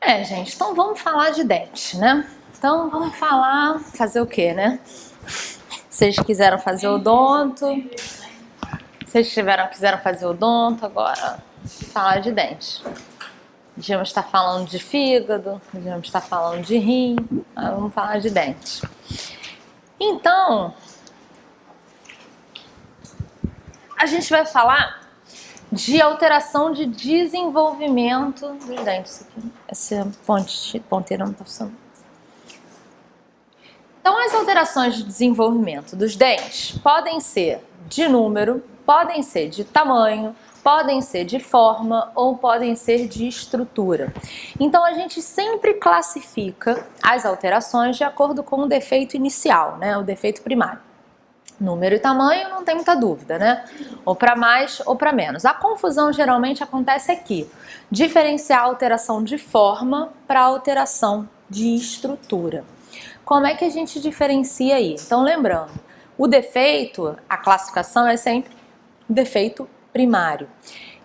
Gente, então vamos falar de dente, né? Então vamos fazer o quê, né? Vocês quiseram fazer odonto, quiseram fazer odonto, agora falar de dente. Podíamos estar falando de fígado, podíamos estar falando de rim, mas vamos falar de dente. Então, a gente vai falar de alteração de desenvolvimento dos dentes. Essa ponteira não está funcionando. Então, as alterações de desenvolvimento dos dentes podem ser de número, podem ser de tamanho, podem ser de forma ou podem ser de estrutura. Então, a gente sempre classifica as alterações de acordo com o defeito inicial, né? O defeito primário. Número e tamanho não tem muita dúvida, né? Ou para mais ou para menos. A confusão geralmente acontece aqui. Diferenciar a alteração de forma para a alteração de estrutura. Como é que a gente diferencia aí? Então, lembrando, o defeito, a classificação é sempre defeito primário.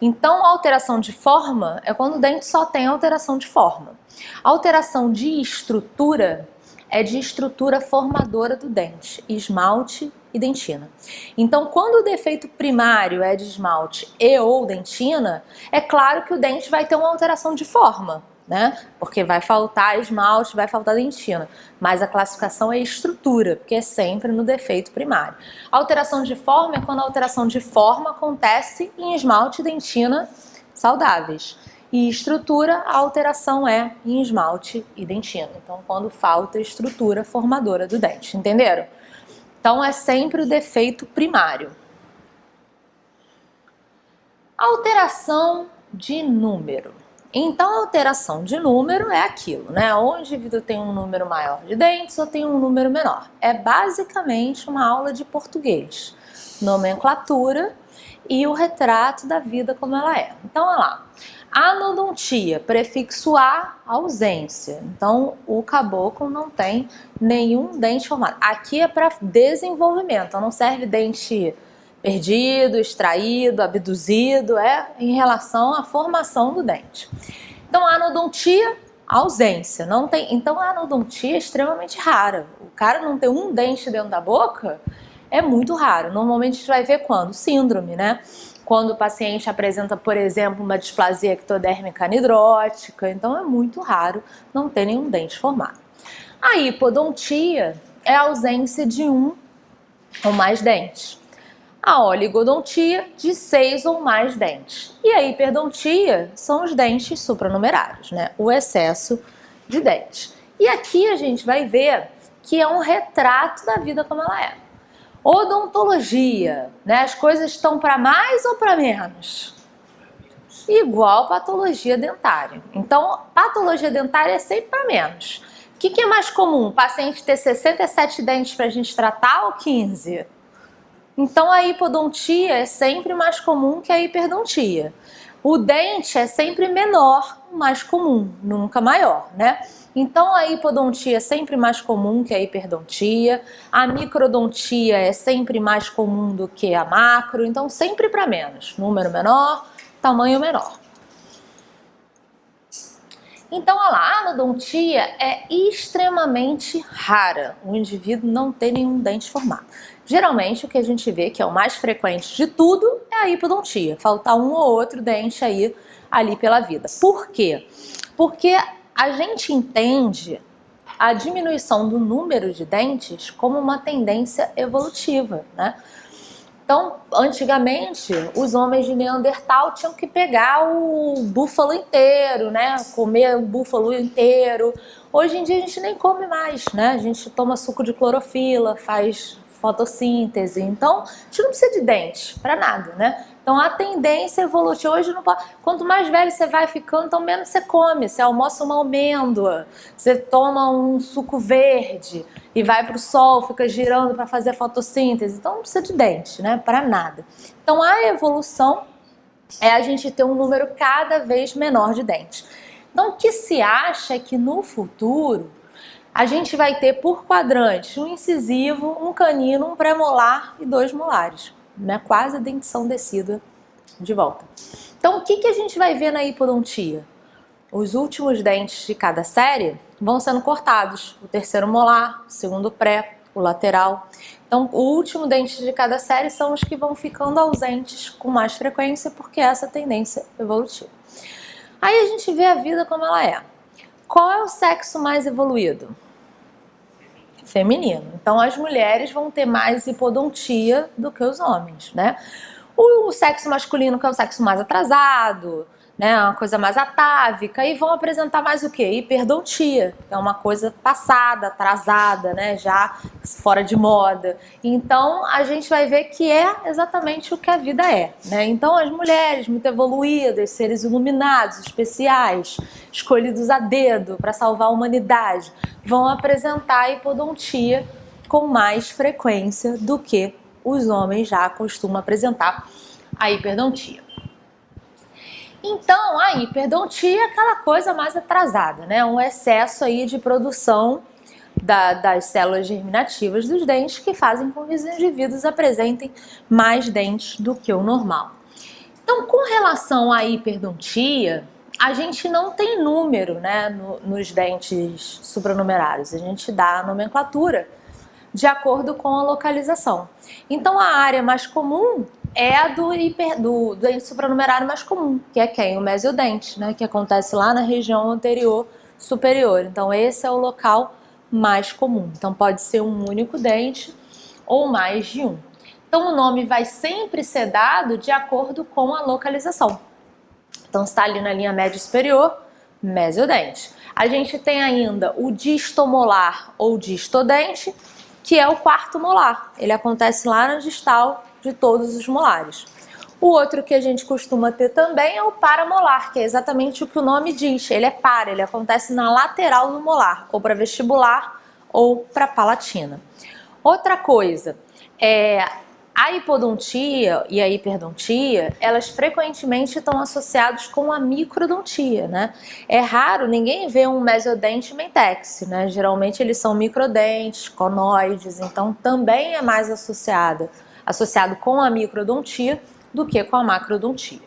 Então, a alteração de forma é quando o dente só tem alteração de forma. A alteração de estrutura é de estrutura formadora do dente, esmalte e dentina. Então, quando o defeito primário é de esmalte e ou dentina, é claro que o dente vai ter uma alteração de forma, né? Porque vai faltar esmalte, vai faltar dentina. Mas a classificação é estrutura, porque é sempre no defeito primário. A alteração de forma é quando a alteração de forma acontece em esmalte e dentina saudáveis. E estrutura, a alteração é em esmalte e dentina. Então, quando falta estrutura formadora do dente, entenderam? Então, é sempre o defeito primário. Alteração de número. Então, a alteração de número é aquilo, né? Ou o indivíduo tem um número maior de dentes ou tem um número menor. É basicamente uma aula de português. Nomenclatura e o retrato da vida como ela é. Então, olha lá. Anodontia, prefixo A, ausência. Então, o caboclo não tem nenhum dente formado. Aqui é para desenvolvimento, não serve dente perdido, extraído, abduzido, é em relação à formação do dente. Então, a anodontia, ausência. Não tem, então, a anodontia é extremamente rara. O cara não ter um dente dentro da boca é muito raro. Normalmente a gente vai ver quando? Síndrome, né? Quando o paciente apresenta, por exemplo, uma displasia ectodérmica anidrótica. Então, é muito raro não ter nenhum dente formado. A hipodontia é a ausência de um ou mais dentes. A oligodontia, de 6 ou mais dentes. E a hiperdontia são os dentes supranumerários, né? O excesso de dentes. E aqui a gente vai ver que é um retrato da vida como ela é. Odontologia, né? As coisas estão para mais ou para menos? Igual patologia dentária. Então, patologia dentária é sempre para menos. O que é mais comum? O paciente ter 67 dentes para a gente tratar ou 15? Então, a hipodontia é sempre mais comum que a hiperdontia. O dente é sempre menor, mais comum, nunca maior, né? Então, a hipodontia é sempre mais comum que a hiperdontia. A microdontia é sempre mais comum do que a macro. Então, sempre para menos. Número menor, tamanho menor. Então, a anodontia é extremamente rara. O indivíduo não tem nenhum dente formado. Geralmente, o que a gente vê que é o mais frequente de tudo é a hipodontia. Faltar um ou outro dente aí, ali pela vida. Por quê? Porque a gente entende a diminuição do número de dentes como uma tendência evolutiva, né? Então, antigamente, os homens de Neandertal tinham que pegar o búfalo inteiro, né? Comer o búfalo inteiro. Hoje em dia a gente nem come mais, né? A gente toma suco de clorofila, faz fotossíntese. Então, a gente não precisa de dente para nada, né? Então, a tendência evolutiva hoje não pode... Quanto mais velho você vai ficando, então menos você come. Você almoça uma amêndoa, você toma um suco verde e vai para o sol, fica girando para fazer fotossíntese. Então, não precisa de dente, né? Para nada. Então, a evolução é a gente ter um número cada vez menor de dentes. Então, o que se acha é que no futuro a gente vai ter por quadrante um incisivo, um canino, um pré-molar e 2 molares, né? Quase a dentição decida de volta. Então, o que a gente vai ver na hipodontia? os últimos dentes de cada série vão sendo cortados. O terceiro molar, o segundo pré, o lateral. Então, o último dente de cada série são os que vão ficando ausentes com mais frequência, porque é essa tendência evolutiva. Aí a gente vê a vida como ela é. Qual é o sexo mais evoluído? Feminino. Então, as mulheres vão ter mais hipodontia do que os homens, né? O sexo masculino, que é o sexo mais atrasado, né, uma coisa mais atávica, e vão apresentar mais o quê? Hiperdontia, que é uma coisa passada, atrasada, né, já fora de moda. Então, a gente vai ver que é exatamente o que a vida é, né? Então, as mulheres muito evoluídas, seres iluminados, especiais, escolhidos a dedo para salvar a humanidade, vão apresentar hipodontia com mais frequência do que os homens já costumam apresentar a hiperdontia. Então, a hiperdontia é aquela coisa mais atrasada, né? Um excesso aí de produção das células germinativas dos dentes que fazem com que os indivíduos apresentem mais dentes do que o normal. Então, com relação à hiperdontia, a gente não tem número, né, nos dentes supranumerários. A gente dá a nomenclatura de acordo com a localização. Então, a área mais comum é a do dente supranumerário mais comum, que é quem? O mesiodente, né? Que acontece lá na região anterior superior. Então, esse é o local mais comum. Então, pode ser um único dente ou mais de um. Então, o nome vai sempre ser dado de acordo com a localização. Então, está ali na linha média superior, mesiodente. A gente tem ainda o distomolar ou distodente, que é o quarto molar. Ele acontece lá na distal de todos os molares. O outro que a gente costuma ter também é o paramolar, que é exatamente o que o nome diz. Ele é par, ele acontece na lateral do molar, ou para vestibular ou para palatina. Outra coisa, a hipodontia e a hiperdontia, elas frequentemente estão associadas com a microdontia, né? É raro, ninguém vê um mesiodente mentex, né? Geralmente eles são microdentes, conoides, então também é mais associado com a microdontia do que com a macrodontia.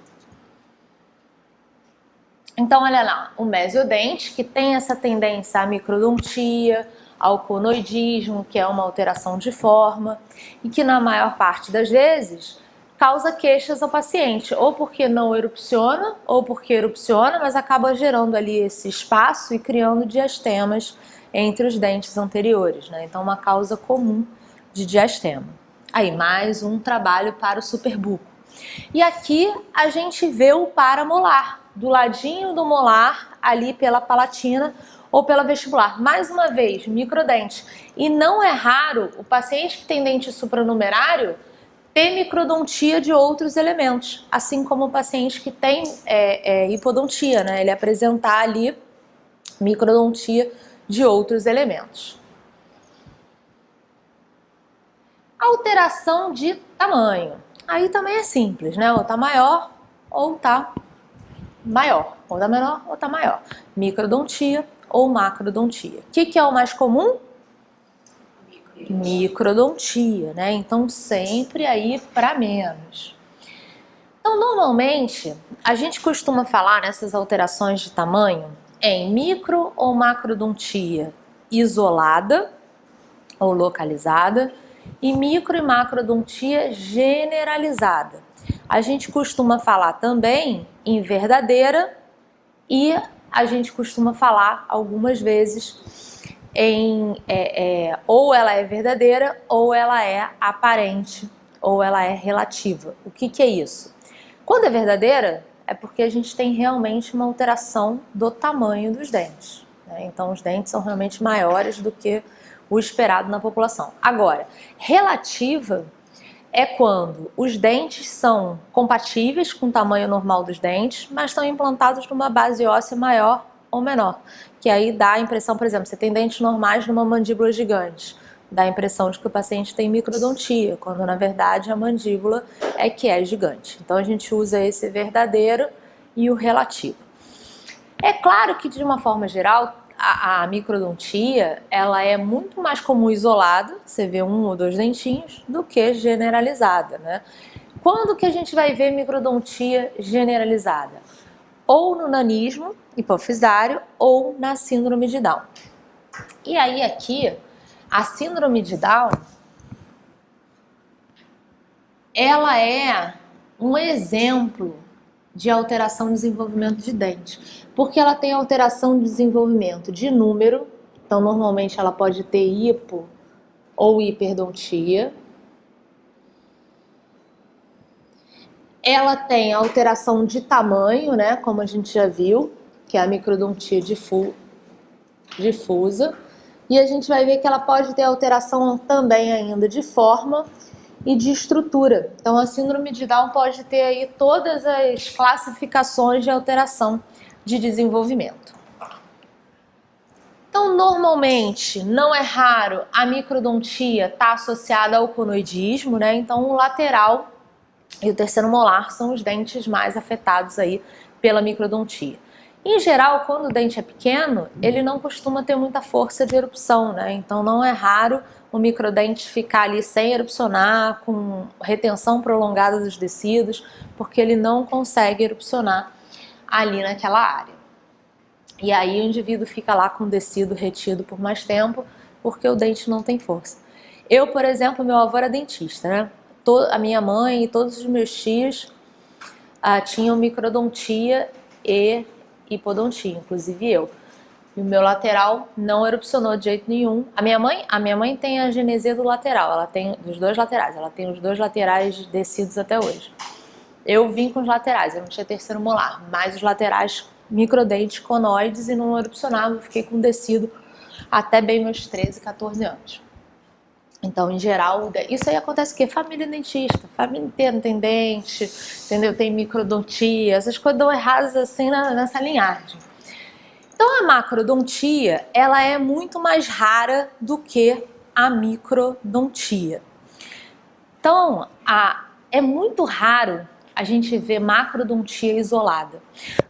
Então, olha lá, o mesiodente, que tem essa tendência à microdontia, ao conoidismo, que é uma alteração de forma, e que na maior parte das vezes causa queixas ao paciente, ou porque não erupciona, ou porque erupciona, mas acaba gerando ali esse espaço e criando diastemas entre os dentes anteriores, né? Então, uma causa comum de diastema. Aí, mais um trabalho para o superbuco. E aqui a gente vê o paramolar, do ladinho do molar, ali pela palatina ou pela vestibular. Mais uma vez, microdente. E não é raro o paciente que tem dente supranumerário ter microdontia de outros elementos, assim como o paciente que tem hipodontia, né? Ele apresentar ali microdontia de outros elementos. Alteração de tamanho. Aí também é simples, né? Ou tá maior ou tá maior. Ou tá menor ou tá maior. Microdontia ou macrodontia. O que é o mais comum? Microdontia, né? Então sempre aí para menos. Então normalmente a gente costuma falar nessas alterações de tamanho em micro ou macrodontia isolada ou localizada e micro e macrodontia generalizada. A gente costuma falar também em verdadeira e a gente costuma falar algumas vezes em ou ela é verdadeira ou ela é aparente ou ela é relativa. O que é isso? Quando é verdadeira é porque a gente tem realmente uma alteração do tamanho dos dentes, né? Então os dentes são realmente maiores do que o esperado na população. Agora, relativa é quando os dentes são compatíveis com o tamanho normal dos dentes, mas estão implantados numa base óssea maior ou menor. Que aí dá a impressão, por exemplo, você tem dentes normais numa mandíbula gigante, dá a impressão de que o paciente tem microdontia, quando na verdade a mandíbula é que é gigante. Então a gente usa esse verdadeiro e o relativo. É claro que de uma forma geral, a microdontia, ela é muito mais comum isolada, você vê um ou dois dentinhos, do que generalizada, né? Quando que a gente vai ver microdontia generalizada? ou no nanismo hipofisário ou na síndrome de Down. E aí aqui, a síndrome de Down, ela é um exemplo de alteração de desenvolvimento de dente, porque ela tem alteração de desenvolvimento de número, então normalmente ela pode ter hipo ou hiperdontia. Ela tem alteração de tamanho, né, como a gente já viu, que é a microdontia difusa, e a gente vai ver que ela pode ter alteração também ainda de forma e de estrutura. Então a síndrome de Down pode ter aí todas as classificações de alteração de desenvolvimento. Então normalmente, não é raro, a microdontia está associada ao conoidismo, né? Então o lateral e o terceiro molar são os dentes mais afetados aí pela microdontia. Em geral, quando o dente é pequeno, ele não costuma ter muita força de erupção, né? Então não é raro o microdente ficar ali sem erupcionar, com retenção prolongada dos tecidos, porque ele não consegue erupcionar ali naquela área. E aí o indivíduo fica lá com o tecido retido por mais tempo, porque o dente não tem força. Eu, por exemplo, meu avô era dentista, né? A minha mãe e todos os meus tios tinham microdontia e hipodontia, inclusive eu. E o meu lateral não erupcionou de jeito nenhum. A minha mãe tem a genesia do lateral, ela tem dos dois laterais, ela tem os dois laterais descidos até hoje. Eu vim com os laterais, eu não tinha terceiro molar, mas os laterais microdentes conoides e não erupcionava, eu fiquei com descido até bem meus 13, 14 anos. Então, em geral, isso aí acontece o quê? Família dentista, família inteira tem dente, entendeu? Tem microdontia, essas coisas dão erradas assim nessa linhagem. Então, a macrodontia, ela é muito mais rara do que a microdontia. Então, é muito raro a gente ver macrodontia isolada.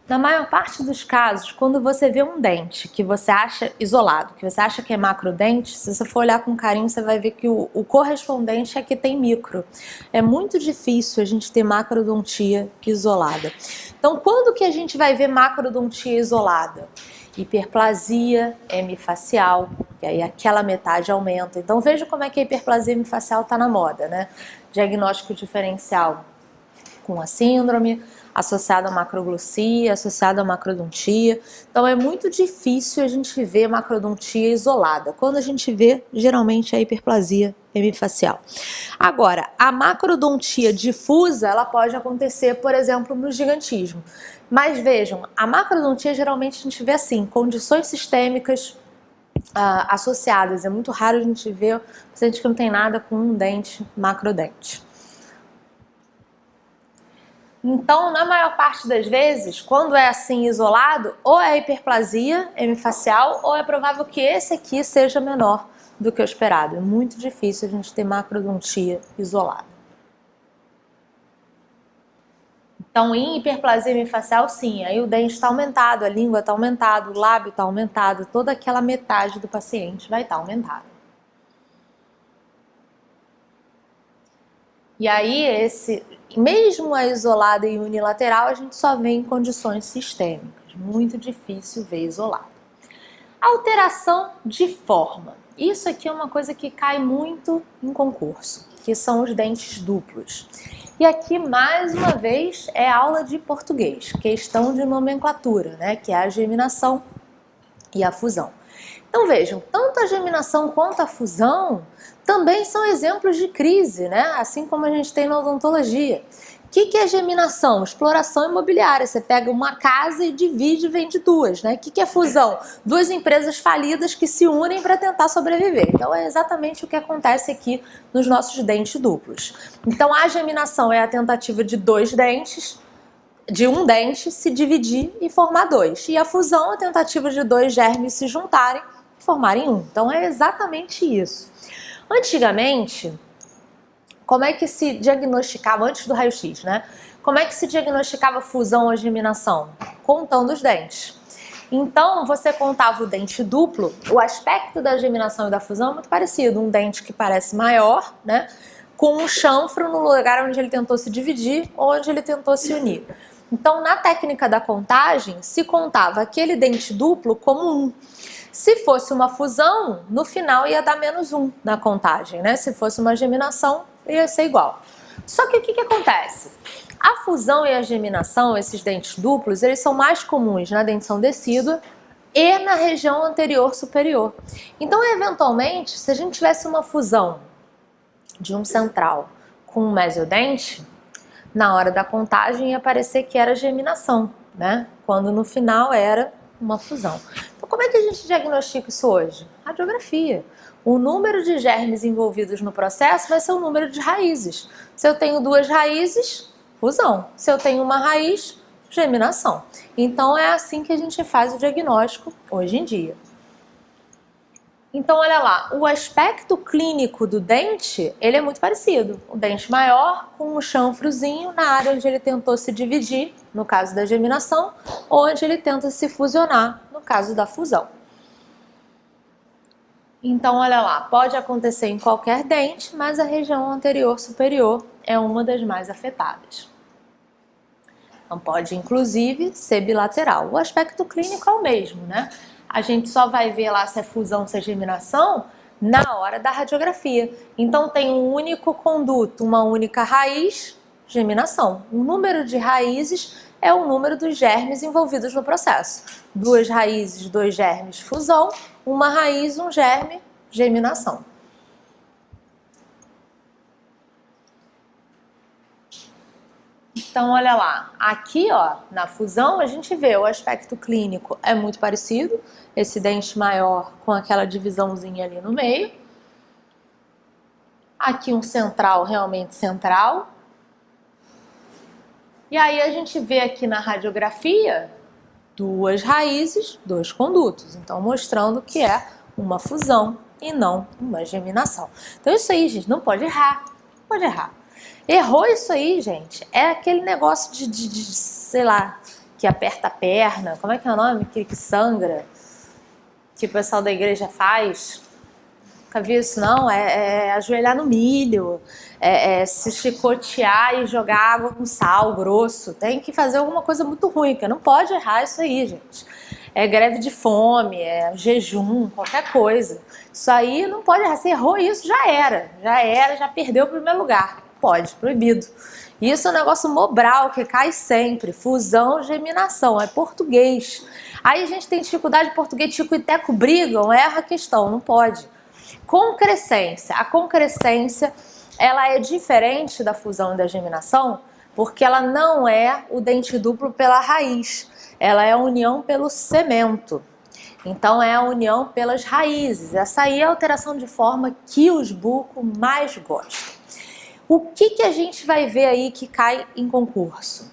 Na maior parte dos casos, quando você vê um dente que você acha isolado, que você acha que é macrodente, se você for olhar com carinho, você vai ver que o correspondente é que tem micro. É muito difícil a gente ter macrodontia isolada. Então, quando que a gente vai ver macrodontia isolada? Hiperplasia hemifacial, que aí aquela metade aumenta. Então, veja como é que a hiperplasia hemifacial está na moda, né? Diagnóstico diferencial com a síndrome, associado à macroglossia, associado à macrodontia. Então é muito difícil a gente ver macrodontia isolada. Quando a gente vê, geralmente é a hiperplasia hemifacial. Agora, a macrodontia difusa, ela pode acontecer, por exemplo, no gigantismo. Mas vejam, a macrodontia geralmente a gente vê assim, condições sistêmicas associadas. É muito raro a gente ver paciente que não tem nada com um dente macrodente. Então, na maior parte das vezes, quando é assim isolado, ou é hiperplasia hemifacial, ou é provável que esse aqui seja menor do que o esperado. É muito difícil a gente ter macrodontia isolada. Então, em hiperplasia hemifacial, sim, aí o dente está aumentado, a língua está aumentada, o lábio está aumentado, toda aquela metade do paciente vai estar aumentada. E aí, mesmo a isolada e unilateral, a gente só vê em condições sistêmicas. Muito difícil ver isolada. Alteração de forma. Isso aqui é uma coisa que cai muito em concurso, que são os dentes duplos. E aqui, mais uma vez, é aula de português, questão de nomenclatura, né? Que é a geminação e a fusão. Então vejam, tanto a geminação quanto a fusão também são exemplos de crise, né? Assim como a gente tem na odontologia. O que é geminação? Exploração imobiliária. Você pega uma casa e divide e vende duas, né? O que é fusão? Duas empresas falidas que se unem para tentar sobreviver. Então é exatamente o que acontece aqui nos nossos dentes duplos. Então a geminação é a tentativa de dois dentes, de um dente se dividir e formar dois. E a fusão é a tentativa de dois germes se juntarem e formarem um. Então é exatamente isso. Antigamente, como é que se diagnosticava, antes do raio-x, né? Como é que se diagnosticava fusão ou geminação? Contando os dentes. Então, você contava o dente duplo, o aspecto da geminação e da fusão é muito parecido. Um dente que parece maior, né? Com um chanfro no lugar onde ele tentou se dividir ou onde ele tentou se unir. Então, na técnica da contagem, se contava aquele dente duplo como 1. Se fosse uma fusão, no final ia dar -1 na contagem, né? Se fosse uma geminação, ia ser igual. Só que o que acontece? A fusão e a geminação, esses dentes duplos, eles são mais comuns na dentição decídua e na região anterior superior. Então, eventualmente, se a gente tivesse uma fusão de um central com um mesiodente, na hora da contagem ia parecer que era geminação, né? Quando no final era uma fusão. Então, como é que a gente diagnostica isso hoje? Radiografia. O número de germes envolvidos no processo vai ser o número de raízes. Se eu tenho 2 raízes, fusão. Se eu tenho uma raiz, geminação. Então, é assim que a gente faz o diagnóstico hoje em dia. Então, olha lá, o aspecto clínico do dente, ele é muito parecido. O dente maior com um chanfrozinho na área onde ele tentou se dividir, no caso da geminação, ou onde ele tenta se fusionar, no caso da fusão. Então, olha lá, pode acontecer em qualquer dente, mas a região anterior superior é uma das mais afetadas. Então, pode, inclusive, ser bilateral. O aspecto clínico é o mesmo, né? A gente só vai ver lá se é fusão, se é geminação, na hora da radiografia. Então, tem um único conduto, uma única raiz, geminação. O número de raízes é o número dos germes envolvidos no processo. 2 raízes, 2 germes, fusão. Uma raiz, um germe, geminação. Então, olha lá, aqui ó, na fusão a gente vê o aspecto clínico é muito parecido, esse dente maior com aquela divisãozinha ali no meio. Aqui um central realmente central. E aí a gente vê aqui na radiografia 2 raízes, 2 condutos, então mostrando que é uma fusão e não uma geminação. Então isso aí, gente, não pode errar, não pode errar. Errou isso aí, gente, é aquele negócio de sei lá, que aperta a perna, como é que é o nome? Que sangra, que o pessoal da igreja faz. Nunca vi isso não, é ajoelhar no milho, se chicotear e jogar água com sal grosso. Tem que fazer alguma coisa muito ruim, porque não pode errar isso aí, gente. É greve de fome, é jejum, qualquer coisa. Isso aí não pode errar, se errou isso já perdeu o primeiro lugar. Pode, proibido. Isso é um negócio mobral que cai sempre, fusão, geminação, é português. Aí a gente tem dificuldade de português, tico e teco brigam, erra a questão, não pode. Concrescência. A concrescência, ela é diferente da fusão e da geminação, porque ela não é o dente duplo pela raiz, ela é a união pelo cemento. Então é a união pelas raízes. Essa aí é a alteração de forma que os bucos mais gostam. O que a gente vai ver aí que cai em concurso?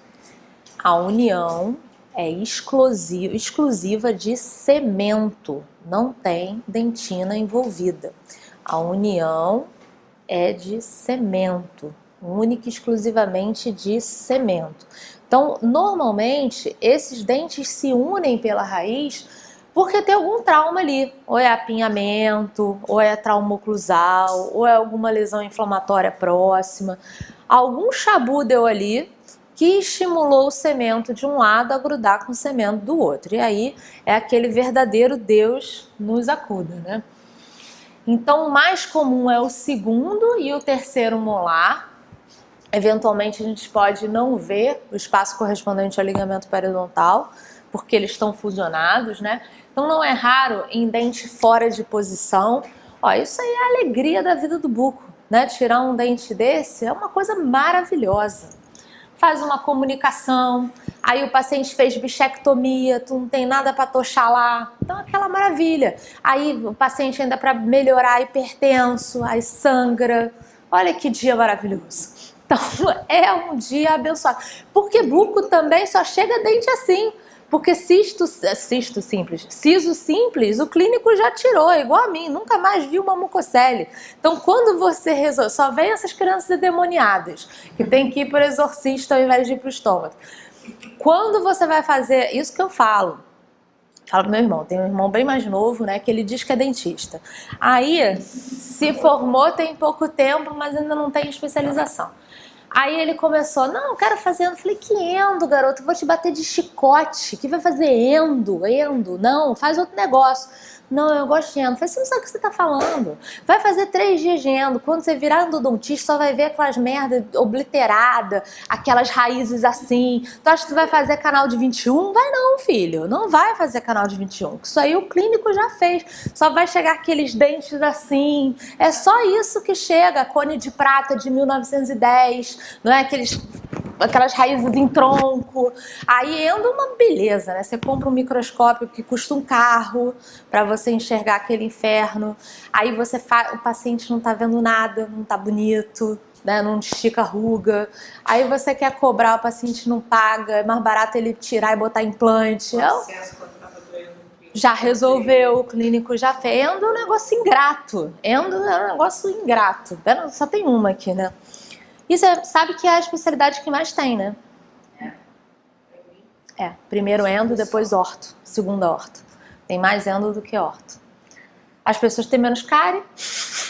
A união é exclusiva de cemento, não tem dentina envolvida. A união é de cemento, única e exclusivamente de cemento. Então, normalmente, esses dentes se unem pela raiz porque tem algum trauma ali, ou é apinhamento, ou é trauma oclusal, ou é alguma lesão inflamatória próxima. Algum chabu deu ali que estimulou o cemento de um lado a grudar com o cemento do outro. E aí é aquele verdadeiro Deus nos acuda, né? Então o mais comum é o segundo e o terceiro molar. Eventualmente a gente pode não ver o espaço correspondente ao ligamento periodontal, porque eles estão fusionados, né? Então não é raro em dente fora de posição. Ó, isso aí é a alegria da vida do buco, né? Tirar um dente desse é uma coisa maravilhosa. Faz uma comunicação, aí o paciente fez bichectomia, tu não tem nada para tochar lá, então aquela maravilha. Aí o paciente ainda para melhorar hipertenso, aí sangra, olha que dia maravilhoso. Então é um dia abençoado, porque buco também só chega dente assim, porque siso simples, o clínico já tirou, igual a mim, nunca mais viu uma mucocele. Então, quando você resolve, só vem essas crianças endemoniadas, que tem que ir para o exorcista ao invés de ir para o estômago. Quando você vai fazer, isso que eu falo pro meu irmão, tem um irmão bem mais novo, né, que ele diz que é dentista. Aí, se formou tem pouco tempo, mas ainda não tem especialização. Aí ele começou, não, eu quero fazer endo. Eu falei, que endo, garoto? Eu vou te bater de chicote. Que vai fazer endo? Endo? Não, faz outro negócio. Não, eu gosto de endo. Eu falei, você não sabe o que você tá falando. Vai fazer 3 dias de endo. Quando você virar endodontista, só vai ver aquelas merdas obliteradas, aquelas raízes assim. Tu acha que tu vai fazer canal de 21? Vai não, filho. Não vai fazer canal de 21. Isso aí o clínico já fez. Só vai chegar aqueles dentes assim. É só isso que chega. Cone de prata de 1910, não é? Aquelas raízes em tronco. Aí endo uma beleza, né? Você compra um microscópio que custa um carro para você enxergar aquele inferno. Aí o paciente não tá vendo nada, não tá bonito, né? Não estica a ruga. Aí você quer cobrar, o paciente não paga. É mais barato ele tirar e botar implante. Já resolveu, o clínico já fez. Endo é um negócio ingrato. Endo é um negócio ingrato. Só tem uma aqui, né? E você sabe que é a especialidade que mais tem, né? Primeiro endo, depois orto, segunda orto. Tem mais endo do que orto. As pessoas têm menos cárie,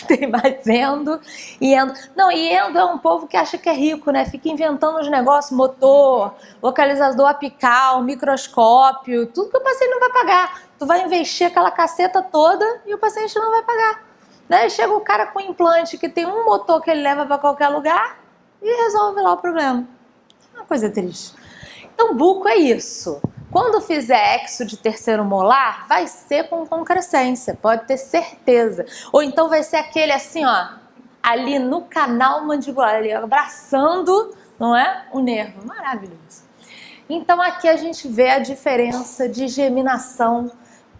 tem mais endo e endo. Não, e endo é um povo que acha que é rico, né? Fica inventando os negócios, motor, localizador apical, microscópio, tudo que o paciente não vai pagar. Tu vai investir aquela caceta toda e o paciente não vai pagar. Né? Chega o cara com implante que tem um motor que ele leva para qualquer lugar e resolve lá o problema. É uma coisa triste. Então, buco é isso. Quando fizer exo de terceiro molar, vai ser com concrescência, pode ter certeza. Ou então vai ser aquele assim, ó, ali no canal mandibular, ali abraçando, não é? O nervo. Maravilhoso. Então, aqui a gente vê a diferença de geminação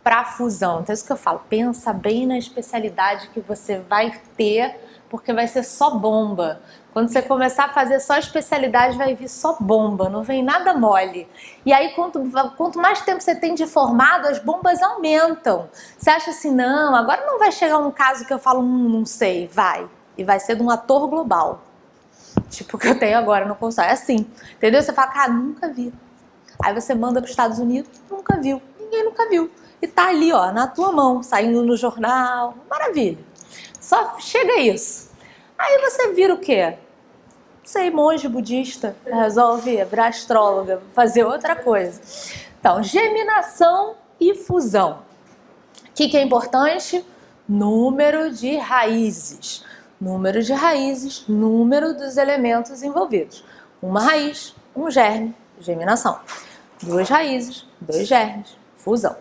para fusão. Então, é isso que eu falo, pensa bem na especialidade que você vai ter, porque vai ser só bomba. Quando você começar a fazer só especialidade, vai vir só bomba, não vem nada mole. E aí, quanto mais tempo você tem de formado, as bombas aumentam. Você acha assim, não, agora não vai chegar um caso que eu falo, não sei, vai. E vai ser de um ator global. Tipo o que eu tenho agora no consultório. É assim, entendeu? Você fala, cara, nunca vi. Aí você manda para os Estados Unidos, nunca viu. Ninguém nunca viu. E tá ali, ó, na tua mão, saindo no jornal. Maravilha. Só chega isso. Aí você vira o quê? Sei, monge budista, resolve virar astróloga, fazer outra coisa. Então, geminação e fusão. O que é importante? Número de raízes. Número de raízes, número dos elementos envolvidos. Uma raiz, um germe, geminação. 2 raízes, 2 germes, fusão.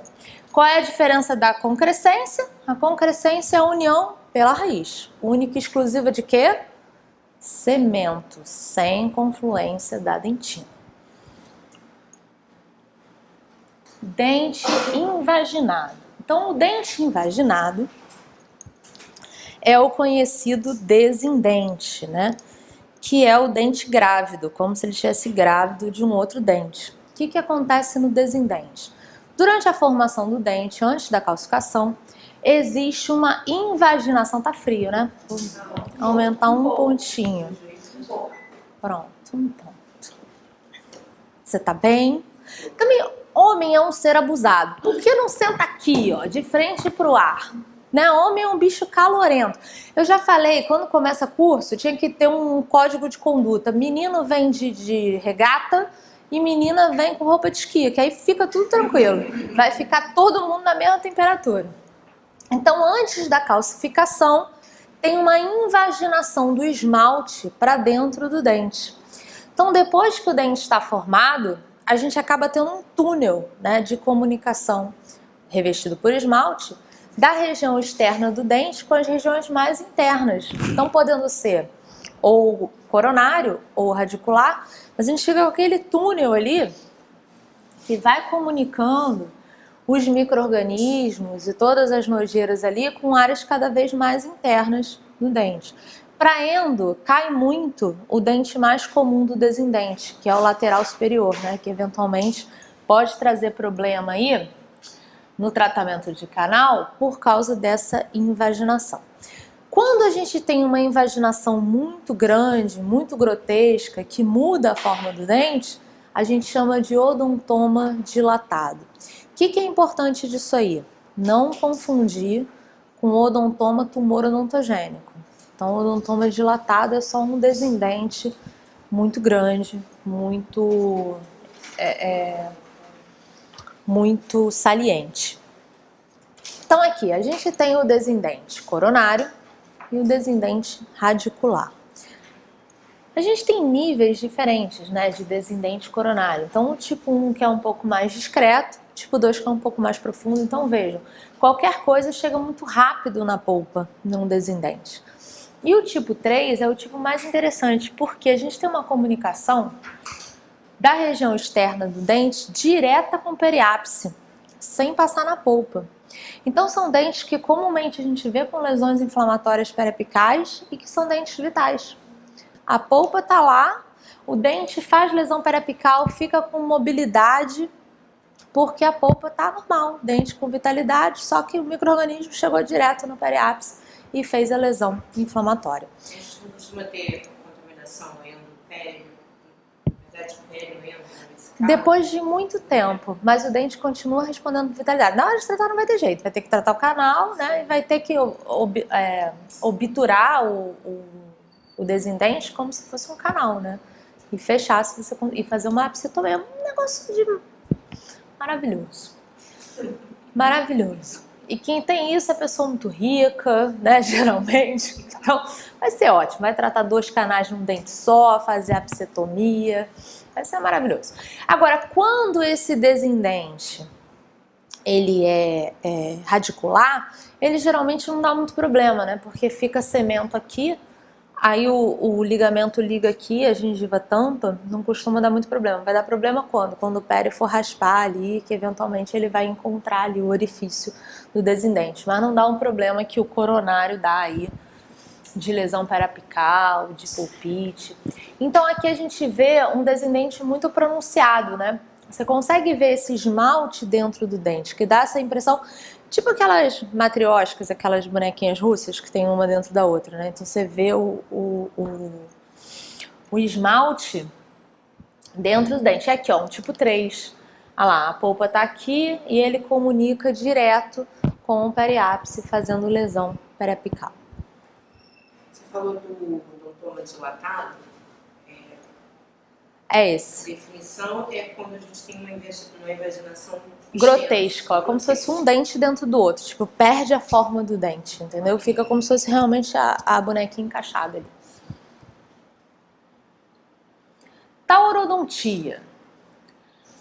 Qual é a diferença da concrescência? A concrescência é a união pela raiz. Única e exclusiva de quê? Cemento, sem confluência da dentina. Dente invaginado. Então, o dente invaginado é o conhecido desindente, né? Que é o dente grávido, como se ele estivesse grávido de um outro dente. O que acontece no desindente? Durante a formação do dente, antes da calcificação, existe uma invaginação. Tá frio, né? Vou aumentar um pontinho. Pronto, um ponto. Você tá bem? Também, homem é um ser abusado. Por que não senta aqui, ó, de frente pro ar? Né? Homem é um bicho calorento. Eu já falei, quando começa curso, tinha que ter um código de conduta. Menino vem de regata e menina vem com roupa de esqui, que aí fica tudo tranquilo. Vai ficar todo mundo na mesma temperatura. Então, antes da calcificação, tem uma invaginação do esmalte para dentro do dente. Então, depois que o dente está formado, a gente acaba tendo um túnel, né, de comunicação revestido por esmalte da região externa do dente com as regiões mais internas. Então, podendo ser ou coronário ou radicular, mas a gente fica com aquele túnel ali que vai comunicando os micro-organismos e todas as nojeiras ali com áreas cada vez mais internas do dente. Para endo, cai muito o dente mais comum do desindente, que é o lateral superior, né? Que eventualmente pode trazer problema aí no tratamento de canal por causa dessa invaginação. Quando a gente tem uma invaginação muito grande, muito grotesca, que muda a forma do dente, a gente chama de odontoma dilatado. O que é importante disso aí? Não confundir com odontoma tumor odontogênico. Então, odontoma dilatado é só um desindente muito grande, muito saliente. Então aqui a gente tem o descendente coronário e o descendente radicular. A gente tem níveis diferentes, né, de descendente coronário. Então o tipo 1 que é um pouco mais discreto, tipo 2 que é um pouco mais profundo. Então vejam, qualquer coisa chega muito rápido na polpa num descendente. E o tipo 3 é o tipo mais interessante, porque a gente tem uma comunicação da região externa do dente direta com o periápice, sem passar na polpa. Então são dentes que comumente a gente vê com lesões inflamatórias periapicais e que são dentes vitais. A polpa tá lá, o dente faz lesão periapical, fica com mobilidade, porque a polpa tá normal, dente com vitalidade, só que o micro-organismo chegou direto no periápice e fez a lesão inflamatória. A gente não costuma ter contaminação endopério, na verdade, pério-endo, depois de muito tempo, mas o dente continua respondendo com vitalidade. Na hora de tratar não vai ter jeito, vai ter que tratar o canal, né, e vai ter que obturar o descendente como se fosse um canal, né, e fechar e fazer uma apsitomia, um negócio de maravilhoso, maravilhoso. E quem tem isso é pessoa muito rica, né, geralmente, então vai ser ótimo, vai tratar 2 canais num dente só, fazer apsitomia. Vai ser maravilhoso. Agora, quando esse descendente ele é radicular, ele geralmente não dá muito problema, né? Porque fica cemento aqui, aí o ligamento liga aqui, a gengiva tampa, não costuma dar muito problema. Vai dar problema quando? Quando o pério for raspar ali, que eventualmente ele vai encontrar ali o orifício do descendente. Mas não dá um problema que o coronário dá aí, de lesão periapical, de pulpite. Então aqui a gente vê um descendente muito pronunciado, né? Você consegue ver esse esmalte dentro do dente, que dá essa impressão, tipo aquelas matrióticas, aquelas bonequinhas russas que tem uma dentro da outra, né? Então você vê o esmalte dentro do dente. É aqui, ó, um tipo 3. Olha lá, a polpa tá aqui e ele comunica direto com o periápice, fazendo lesão periapical. Você falou do odontoma dilatado. É esse. A definição é quando a gente tem uma invaginação grotesca, ó, como se fosse um dente dentro do outro, tipo, perde a forma do dente, entendeu? Fica como se fosse realmente a bonequinha encaixada ali. Taurodontia.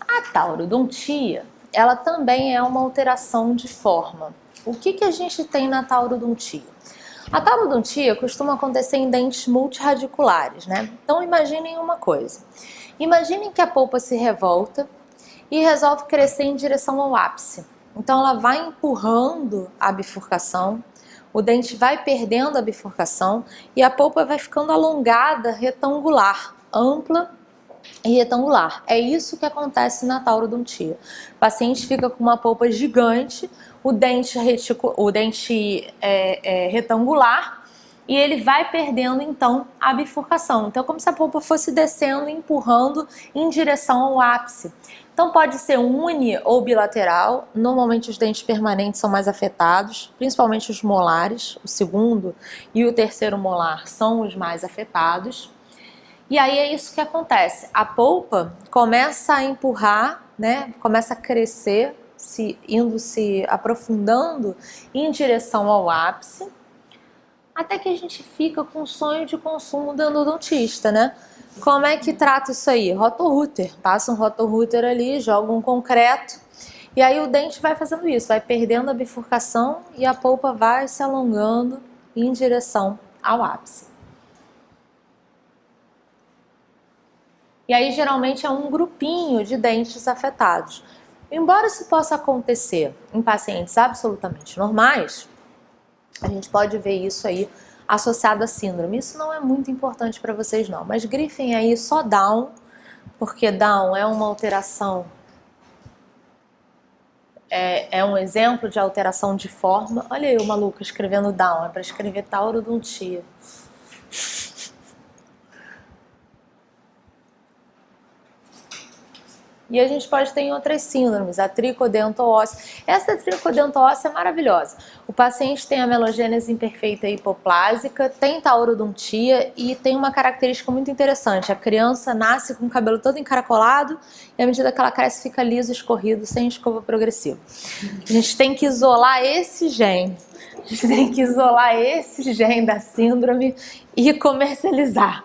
A taurodontia, ela também é uma alteração de forma. O que a gente tem na taurodontia? A taurodontia costuma acontecer em dentes multirradiculares, né? Então imaginem uma coisa. Imaginem que a polpa se revolta e resolve crescer em direção ao ápice. Então ela vai empurrando a bifurcação, o dente vai perdendo a bifurcação e a polpa vai ficando alongada, retangular, ampla e retangular. É isso que acontece na taurodontia. O paciente fica com uma polpa gigante, o dente retangular, e ele vai perdendo então a bifurcação. Então é como se a polpa fosse descendo, empurrando em direção ao ápice. Então pode ser uni ou bilateral. Normalmente os dentes permanentes são mais afetados, principalmente os molares. O segundo e o terceiro molar são os mais afetados. E aí é isso que acontece. A polpa começa a empurrar, né? Começa a crescer, indo se aprofundando em direção ao ápice, até que a gente fica com o sonho de consumo do endodontista, né? Como é que trata isso aí? Rotorrúter. Passa um rotorrúter ali, joga um concreto e aí o dente vai fazendo isso, vai perdendo a bifurcação e a polpa vai se alongando em direção ao ápice. E aí geralmente é um grupinho de dentes afetados. Embora isso possa acontecer em pacientes absolutamente normais, a gente pode ver isso aí associado à síndrome. Isso não é muito importante para vocês não, mas grifem aí só Down, porque Down é uma alteração, é um exemplo de alteração de forma. Olha aí o maluco escrevendo Down, é para escrever taurodontia. E a gente pode ter em outras síndromes, a tricodento-óssea. Essa tricodento-óssea é maravilhosa. O paciente tem a melogênese imperfeita hipoplásica, tem taurodontia e tem uma característica muito interessante. A criança nasce com o cabelo todo encaracolado e à medida que ela cresce fica liso, escorrido, sem escova progressiva. A gente tem que isolar esse gene. A gente tem que isolar esse gene da síndrome e comercializar.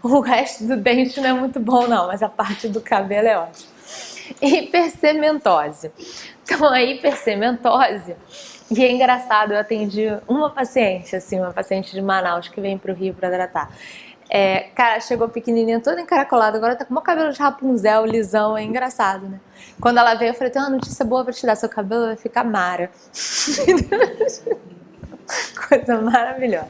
O resto do dente não é muito bom não, mas a parte do cabelo é ótima. Hipersementose. Então a hipersementose, e é engraçado, eu atendi uma paciente, assim, uma paciente de Manaus que vem pro Rio para tratar. Cara, chegou pequenininha, toda encaracolada, agora tá com o cabelo de Rapunzel, lisão, é engraçado, né? Quando ela veio, eu falei, tem uma notícia boa pra te dar, seu cabelo vai ficar mara. Coisa maravilhosa.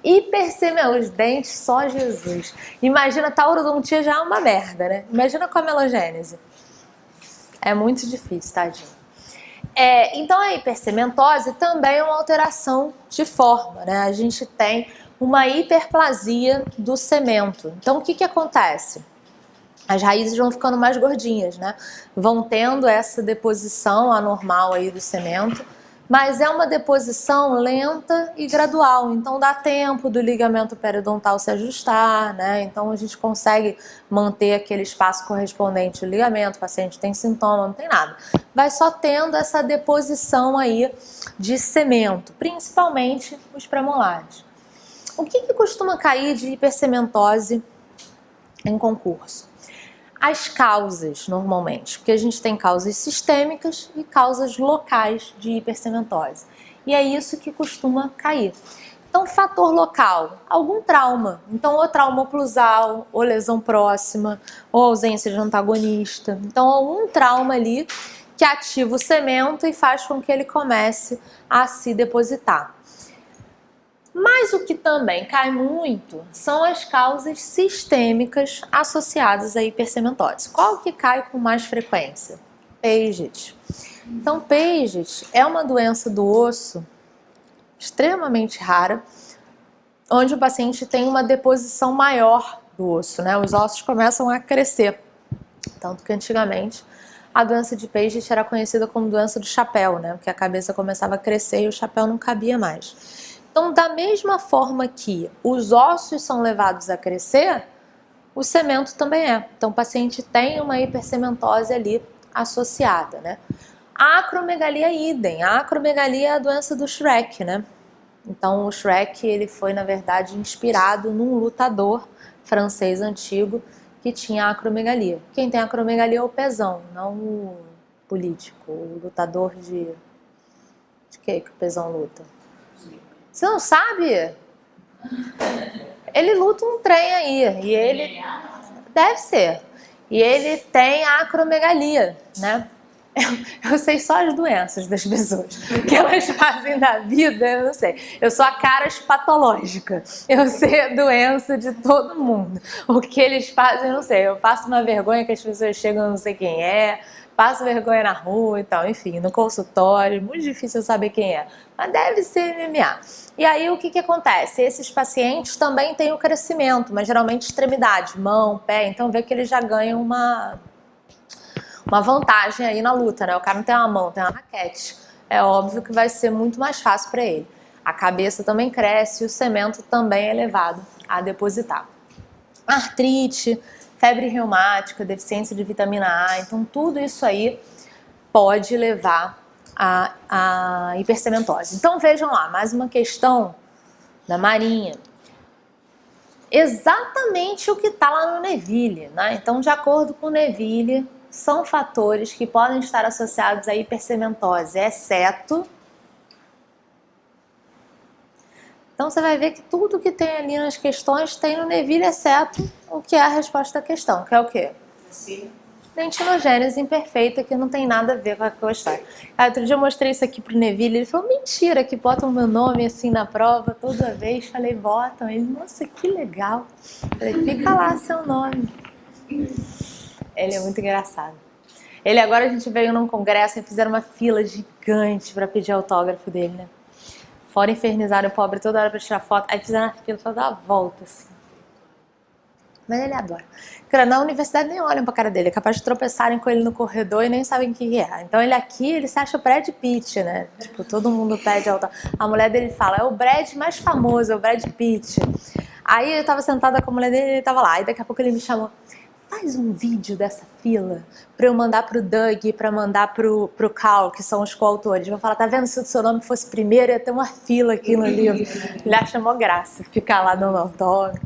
Hipersemelose, os dentes, só Jesus. Imagina, a taurodontia já é uma merda, né? Imagina com a melogênese. É muito difícil, tadinho. Então a hipersementose também é uma alteração de forma, né? A gente tem uma hiperplasia do cemento. Então o que acontece? As raízes vão ficando mais gordinhas, né? Vão tendo essa deposição anormal aí do cemento, mas é uma deposição lenta e gradual, então dá tempo do ligamento periodontal se ajustar, né? Então a gente consegue manter aquele espaço correspondente ao ligamento, o paciente tem sintoma, não tem nada. Vai só tendo essa deposição aí de cemento, principalmente os premolares. O que costuma cair de hipersementose em concurso? As causas, normalmente, porque a gente tem causas sistêmicas e causas locais de hipersementose. E é isso que costuma cair. Então, fator local, algum trauma. Então, ou trauma oclusal, ou lesão próxima, ou ausência de antagonista. Então, algum trauma ali que ativa o cemento e faz com que ele comece a se depositar. Mas o que também cai muito são as causas sistêmicas associadas à hipersementose. Qual que cai com mais frequência? Paget. Então, Paget é uma doença do osso extremamente rara, onde o paciente tem uma deposição maior do osso, né? Os ossos começam a crescer. Tanto que antigamente a doença de Paget era conhecida como doença do chapéu, né? Porque a cabeça começava a crescer e o chapéu não cabia mais. Então, da mesma forma que os ossos são levados a crescer, o cemento também é. Então, o paciente tem uma hipersementose ali associada, né? A acromegalia idem. A acromegalia é a doença do Shrek, né? Então, o Shrek, ele foi, na verdade, inspirado num lutador francês antigo que tinha acromegalia. Quem tem acromegalia é o pezão, não o político, o lutador de que o pezão luta. Você não sabe? Ele luta um trem aí, e ele deve ser. E ele tem acromegalia, né? Eu sei só as doenças das pessoas, o que elas fazem da vida, eu não sei. Eu sou a caras patológica, eu sei a doença de todo mundo. O que eles fazem, eu não sei. Eu passo uma vergonha que as pessoas chegam, eu não sei quem é, passo vergonha na rua e tal, enfim, no consultório, muito difícil saber quem é. Mas deve ser MMA. E aí o que acontece? Esses pacientes também têm o crescimento, mas geralmente extremidade, mão, pé, então vê que eles já ganham uma vantagem aí na luta, né? O cara não tem uma mão, tem uma raquete. É óbvio que vai ser muito mais fácil para ele. A cabeça também cresce e o cemento também é levado a depositar. Artrite, febre reumática, deficiência de vitamina A, então tudo isso aí pode levar a hipersementose. Então vejam lá, mais uma questão da Marinha. Exatamente o que está lá no Neville, né? Então, de acordo com o Neville, são fatores que podem estar associados à hipersementose, exceto... Então você vai ver que tudo que tem ali nas questões tem no Neville, exceto o que é a resposta à questão, que é o quê? Sim. Dentinogênese imperfeita, que não tem nada a ver com a história. Outro dia eu mostrei isso aqui pro Neville, ele falou, mentira, que botam meu nome assim na prova toda vez. Falei, botam. Ele, nossa, que legal. Falei, fica lá seu nome. Ele é muito engraçado. Ele agora, a gente veio num congresso e fizeram uma fila gigante para pedir autógrafo dele, né? Fora infernizaram o pobre toda hora para tirar foto. Aí fizeram a fila para dar uma volta, assim. Mas ele adora. Porque na universidade nem olham pra cara dele, é capaz de tropeçarem com ele no corredor e nem sabem o que é. Então ele aqui, ele se acha o Brad Pitt, né? Tipo, todo mundo pede autógrafo. A mulher dele fala, é o Brad mais famoso, é o Brad Pitt. Aí eu tava sentada com a mulher dele e ele tava lá. E daqui a pouco ele me chamou, faz um vídeo dessa fila pra eu mandar pro Doug, pra mandar pro Cal, que são os coautores. Vou falar, tá vendo? Se o seu nome fosse primeiro, ia ter uma fila aqui no livro. Ele acha mó graça ficar lá dando autógrafo.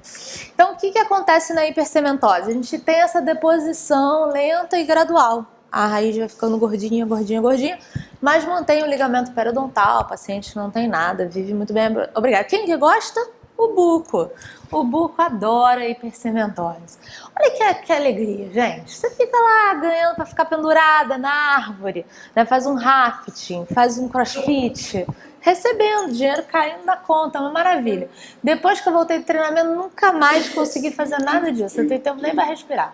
Então, o que acontece na hipercementose? A gente tem essa deposição lenta e gradual. A raiz vai ficando gordinha, gordinha, gordinha, mas mantém o ligamento periodontal, o paciente não tem nada, vive muito bem, obrigada. Quem que gosta? O buco. O buco adora hipercementose. Olha que alegria, gente. Você fica lá ganhando para ficar pendurada na árvore, né? Faz um rafting, faz um crossfit, recebendo dinheiro caindo na conta, uma maravilha. Depois que eu voltei do treinamento, nunca mais consegui fazer nada disso. Não tenho tempo nem para respirar.